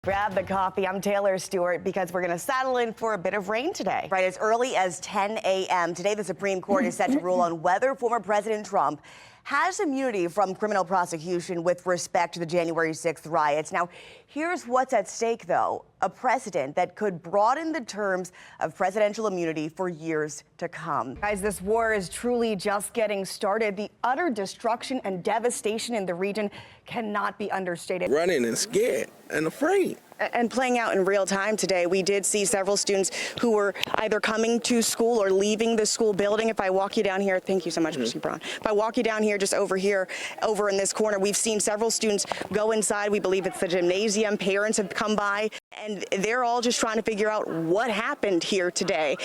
Grab the coffee. I'm Taylor Stewart because we're going to saddle in for a bit of rain today. Right, as early as 10 a.m. Today, the Supreme Court is set to rule on whether former President Trump has immunity from criminal prosecution with respect to the January 6th riots. Now, here's what's at stake, though. A precedent that could broaden the terms of presidential immunity for years to come. Guys, this war is truly just getting started. The utter destruction and devastation in the region cannot be understated. Running and scared and afraid. And playing out in real time today, we did see several students who were either coming to school or leaving the school building. If I walk you down here, thank you so much, Mr. Brown. If I walk you down here, just over here, over in this corner, we've seen several students go inside. We believe it's the gymnasium. Parents have come by, and they're all just trying to figure out what happened here today.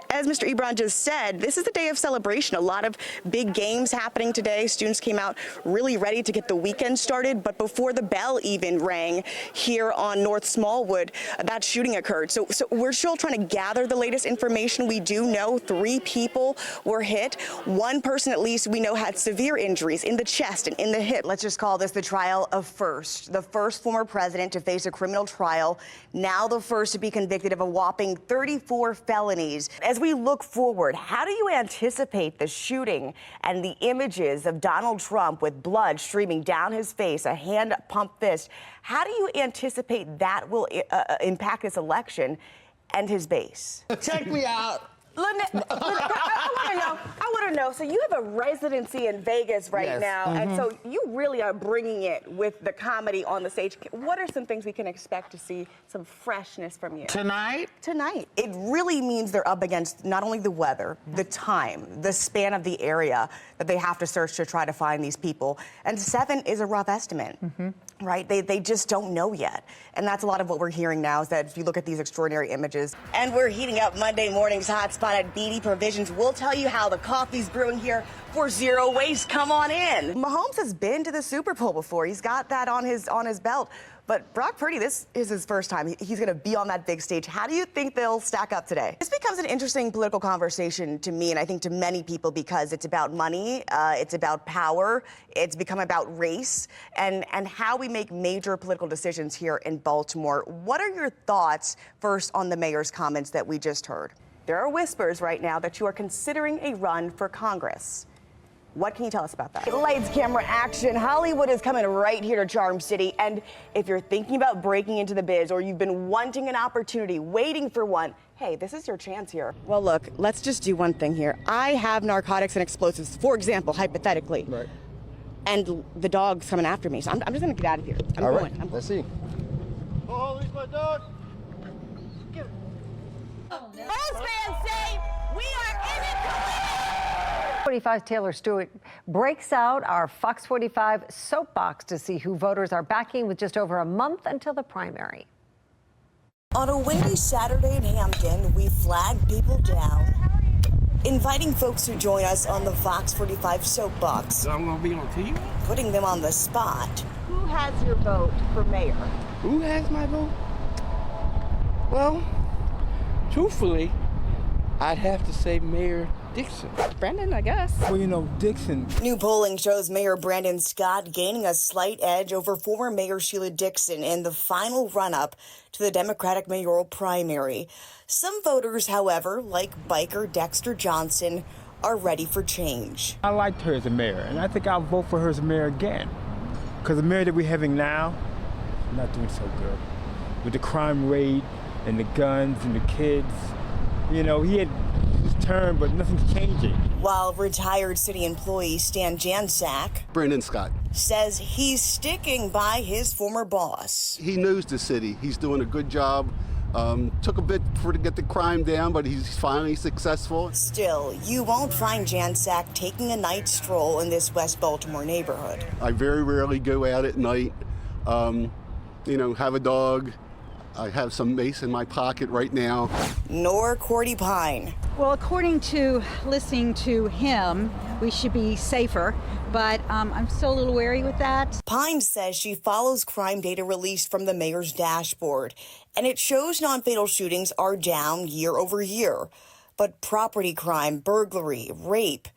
As Mr. Ebron just said, this is a day of celebration. A lot of big games happening today. Students came out really ready to get the weekend started, but before the bell even rang here on North Smallwood, that shooting occurred. So we're still trying to gather the latest information. We do know 3 people were hit. One person, at least, we know had severe injuries in the chest and in the hip. Let's just call this the trial of first. The first former president to face a criminal trial, now the first to be convicted of a whopping 34 felonies. As we look forward, how do you anticipate the shooting and the images of Donald Trump with blood streaming down his face, a hand-pumped fist? How do you anticipate that will impact this election and his base? Check me out. I want to know. So you have a residency in Vegas right now, and so you really are bringing it with the comedy on the stage. What are some things we can expect to see some freshness from you? Tonight? Tonight. It really means they're up against not only the weather, the time, the span of the area that they have to search to try to find these people. And 7 is a rough estimate, right? They just don't know yet. And that's a lot of what we're hearing now is that if you look at these extraordinary images. And we're heating up Monday morning's hot spot at BD Provisions. We'll tell you how the coffee's brewing here for zero waste. Come on in. Mahomes has been to the Super Bowl before. He's got that on his belt. But Brock Purdy, this is his first time. He's going to be on that big stage. How do you think they'll stack up today? This becomes an interesting political conversation to me, and I think to many people, because it's about money, it's about power, it's become about race, and how we make major political decisions here in Baltimore. What are your thoughts, first, on the mayor's comments that we just heard? There are whispers right now that you are considering a run for Congress. What can you tell us about that? Lights, camera, action. Hollywood is coming right here to Charm City. And if you're thinking about breaking into the biz or you've been wanting an opportunity, waiting for one, hey, this is your chance here. Well, look, let's just do one thing here. I have narcotics and explosives, for example, hypothetically. Right. And the dog's coming after me. So I'm just going to get out of here. I'm going. Let's see. Oh, leave my dog. Get it. Bulls fans say we are in it. 45's Taylor Stewart breaks out our Fox 45 soapbox to see who voters are backing with just over a month until the primary. On a windy Saturday in Hampton, we flagged people down, inviting folks to join us on the Fox 45 soapbox. So I'm going to be on TV? Putting them on the spot. Who has your vote for mayor? Who has my vote? Well, truthfully, I'd have to say Mayor Dixon. Brandon, I guess. Well, you know, Dixon. New polling shows Mayor Brandon Scott gaining a slight edge over former Mayor Sheila Dixon in the final run-up to the Democratic mayoral primary. Some voters, however, like biker Dexter Johnson, are ready for change. I liked her as a mayor, and I think I'll vote for her as a mayor again. Because the mayor that we're having now, not doing so good. With the crime rate and the guns and the kids, you know, he had his turn, but nothing's changing. While retired city employee Stan Jansak, Brandon Scott, says he's sticking by his former boss. he knows the city. He's doing a good job. Took a bit to get the crime down, but he's finally successful. Still, you won't find Jansak taking a night stroll in this West Baltimore neighborhood. I very rarely go out at night, you know, have a dog. I have some mace in my pocket right now. Nor Cordy Pine. Well, according to listening to him, we should be safer, but I'm still a little wary with that. Pine says she follows crime data released from the mayor's dashboard, and it shows non-fatal shootings are down year over year. But property crime, burglary, rape,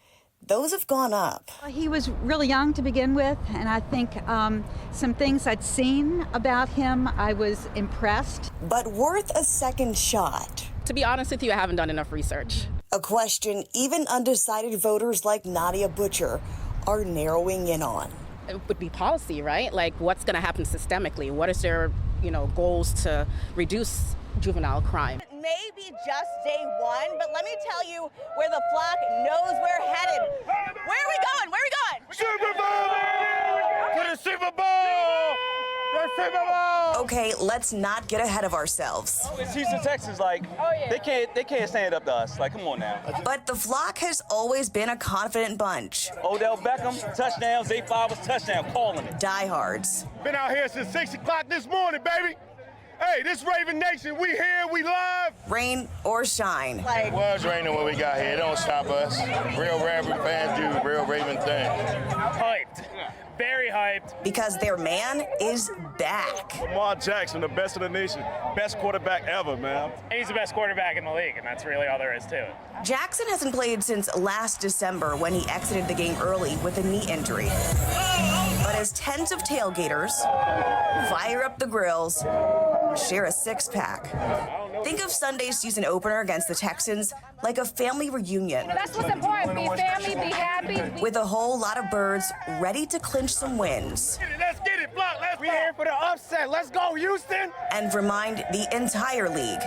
those have gone up. He was really young to begin with, and I think some things I'd seen about him, I was impressed. But worth a second shot. To be honest with you, I haven't done enough research. A question even undecided voters like Nadia Butcher are narrowing in on. It would be policy, right? Like, what's going to happen systemically? What is their, goals to reduce juvenile crime? Maybe just day one, but let me tell you where the flock knows we're headed. Where are we going? Where are we going? Super Bowl! To the Super Bowl! The Super Bowl! Okay, let's not get ahead of ourselves. It's Houston, Texas. They can't stand up to us. Like, come on now. But the flock has always been a confident bunch. Odell Beckham, touchdown. Zay Flowers, touchdown. Calling it. Diehards. Been out here since 6 o'clock this morning, baby. Hey, this Raven Nation, we here, we live. Rain or shine. It was raining when we got here. It don't stop us. Real Raven fans do real Raven things. Hyped. Very hyped. Because their man is back. Lamar Jackson, the best of the nation. Best quarterback ever, man. And he's the best quarterback in the league, and that's really all there is to it. Jackson hasn't played since last December when he exited the game early with a knee injury. But as tens of tailgaters fire up the grills, share a six-pack. Think of Sunday's season opener against the Texans like a family reunion. That's what's important. Be family, be happy. With a whole lot of birds ready to clinch some wins. Let's get it, Flock. Let's We here for the upset. Let's go, Houston. And remind the entire league